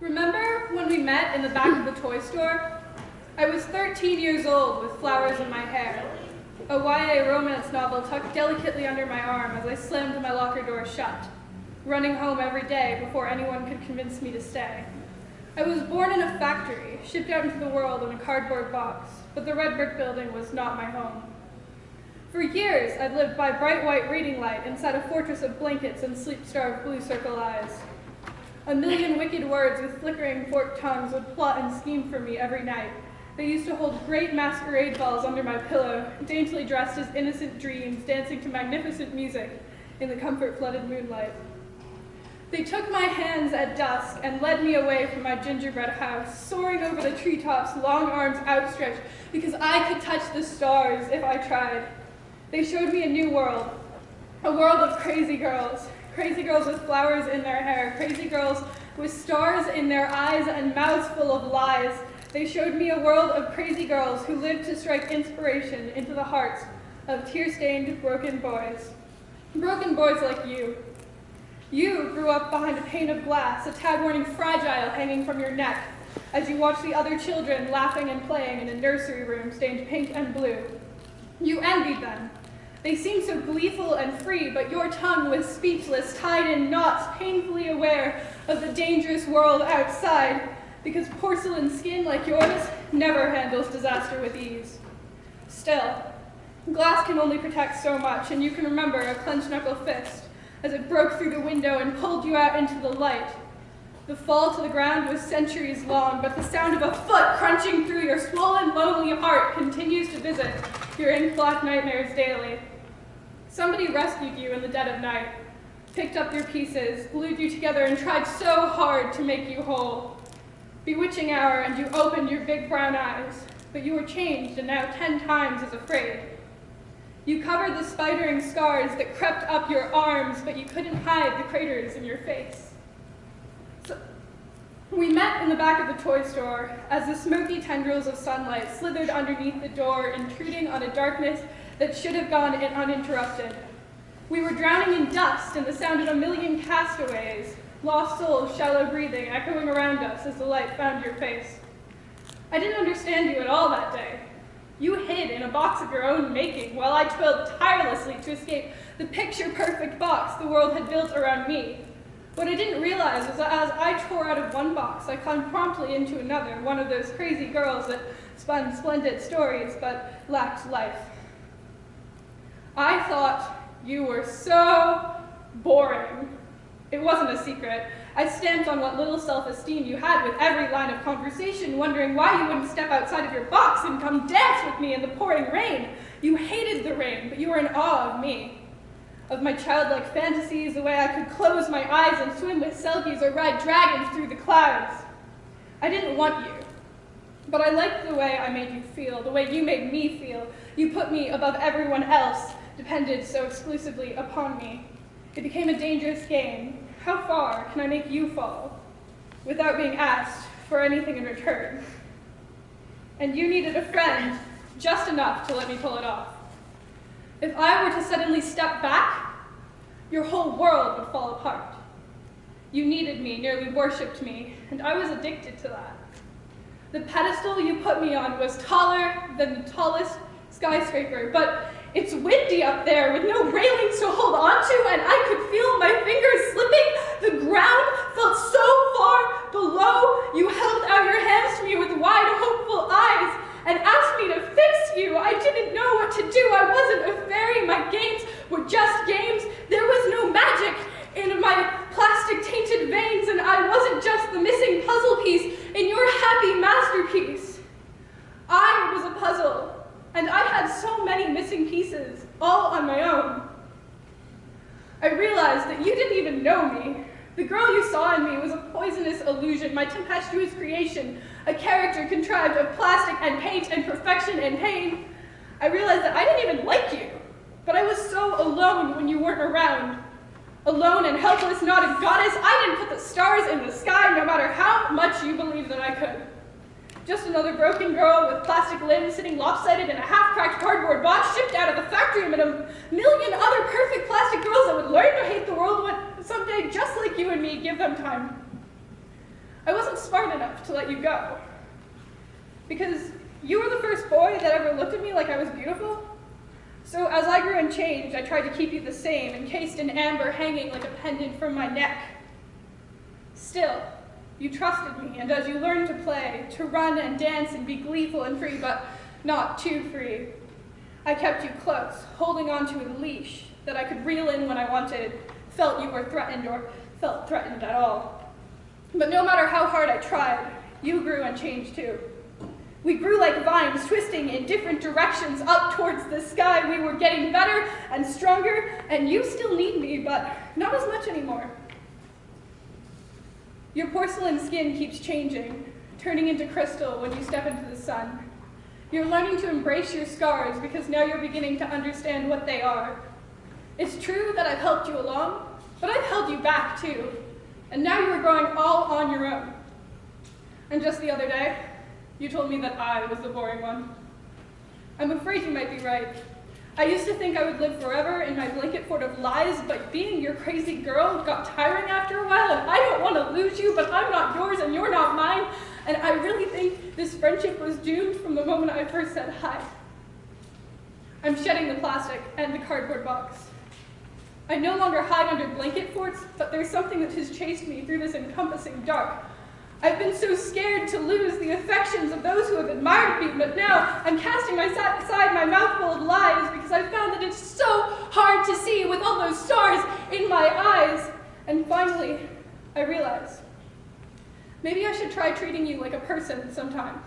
Remember when we met in the back of the toy store? I was 13 years old with flowers in my hair. A YA romance novel tucked delicately under my arm as I slammed my locker door shut, running home every day before anyone could convince me to stay. I was born in a factory, shipped out into the world in a cardboard box, but the red brick building was not my home. For years, I'd lived by bright white reading light inside a fortress of blankets and sleep-starved blue circle eyes. A million wicked words with flickering forked tongues would plot and scheme for me every night. They used to hold great masquerade balls under my pillow, daintily dressed as innocent dreams, dancing to magnificent music in the comfort-flooded moonlight. They took my hands at dusk and led me away from my gingerbread house, soaring over the treetops, long arms outstretched, because I could touch the stars if I tried. They showed me a new world, a world of crazy girls with flowers in their hair, crazy girls with stars in their eyes and mouths full of lies. They showed me a world of crazy girls who lived to strike inspiration into the hearts of tear-stained, broken boys. Broken boys like you. You grew up behind a pane of glass, a tag warning fragile hanging from your neck, as you watched the other children laughing and playing in a nursery room stained pink and blue. You envied them. They seemed so gleeful and free, but your tongue was speechless, tied in knots, painfully aware of the dangerous world outside, because porcelain skin like yours never handles disaster with ease. Still, glass can only protect so much, and you can remember a clenched knuckle fist as it broke through the window and pulled you out into the light. The fall to the ground was centuries long, but the sound of a foot crunching through your swollen, lonely heart continues to visit your ink-blocked nightmares daily. Somebody rescued you in the dead of night, picked up your pieces, glued you together, and tried so hard to make you whole. Bewitching hour, and you opened your big brown eyes, but you were changed and now 10 times as afraid. You covered the spidering scars that crept up your arms, but you couldn't hide the craters in your face. So, we met in the back of the toy store as the smoky tendrils of sunlight slithered underneath the door, intruding on a darkness that should have gone in uninterrupted. We were drowning in dust and the sound of a million castaways, lost souls, shallow breathing, echoing around us as the light found your face. I didn't understand you at all that day. You hid in a box of your own making while I toiled tirelessly to escape the picture-perfect box the world had built around me. What I didn't realize was that as I tore out of one box, I climbed promptly into another, one of those crazy girls that spun splendid stories but lacked life. I thought you were so boring. It wasn't a secret. I stamped on what little self-esteem you had with every line of conversation, wondering why you wouldn't step outside of your box and come dance with me in the pouring rain. You hated the rain, but you were in awe of me, of my childlike fantasies, the way I could close my eyes and swim with selkies or ride dragons through the clouds. I didn't want you, but I liked the way I made you feel, the way you made me feel. You put me above everyone else, depended so exclusively upon me. It became a dangerous game. How far can I make you fall without being asked for anything in return? And you needed a friend just enough to let me pull it off. If I were to suddenly step back, your whole world would fall apart. You needed me, nearly worshipped me, and I was addicted to that. The pedestal you put me on was taller than the tallest skyscraper, but it's windy up there with no railings to hold onto, and I could feel my fingers slipping. The ground felt so far below. You held out your hands to me with wide, hopeful eyes and asked me to fix you. I didn't know what to do. I wasn't a fairy. My games were just games. There was no magic in my plastic-tainted veins, and I wasn't just the missing puzzle piece in your happy masterpiece. I was a puzzle. And I had so many missing pieces, all on my own. I realized that you didn't even know me. The girl you saw in me was a poisonous illusion, my tempestuous creation, a character contrived of plastic and paint and perfection and pain. I realized that I didn't even like you, but I was so alone when you weren't around. Alone and helpless, not a goddess. I didn't put the stars in the sky, no matter how much you believed that I could. Just another broken girl with plastic limbs sitting lopsided in a half-cracked cardboard box shipped out of the factory amid a million other perfect plastic girls that would learn to hate the world would someday, just like you and me, give them time. I wasn't smart enough to let you go. Because you were the first boy that ever looked at me like I was beautiful. So as I grew and changed, I tried to keep you the same, encased in amber, hanging like a pendant from my neck. Still, you trusted me, and as you learned to play, to run and dance and be gleeful and free, but not too free, I kept you close, holding on to a leash that I could reel in when I wanted, felt you were threatened or felt threatened at all. But no matter how hard I tried, you grew and changed too. We grew like vines, twisting in different directions up towards the sky. We were getting better and stronger, and you still need me, but not as much anymore. Your porcelain skin keeps changing, turning into crystal when you step into the sun. You're learning to embrace your scars because now you're beginning to understand what they are. It's true that I've helped you along, but I've held you back too. And now you're growing all on your own. And just the other day, you told me that I was the boring one. I'm afraid you might be right. I used to think I would live forever in my blanket fort of lies, but being your crazy girl got tiring after a while, and I don't want to lose you, but I'm not yours and you're not mine. And I really think this friendship was doomed from the moment I first said hi. I'm shedding the plastic and the cardboard box. I no longer hide under blanket forts, but there's something that has chased me through this encompassing dark. I've been so scared to lose the affections of those who have admired me, but now I'm casting aside my mouthful of lies because I've found that it's so hard to see with all those stars in my eyes. And finally, I realize maybe I should try treating you like a person sometime.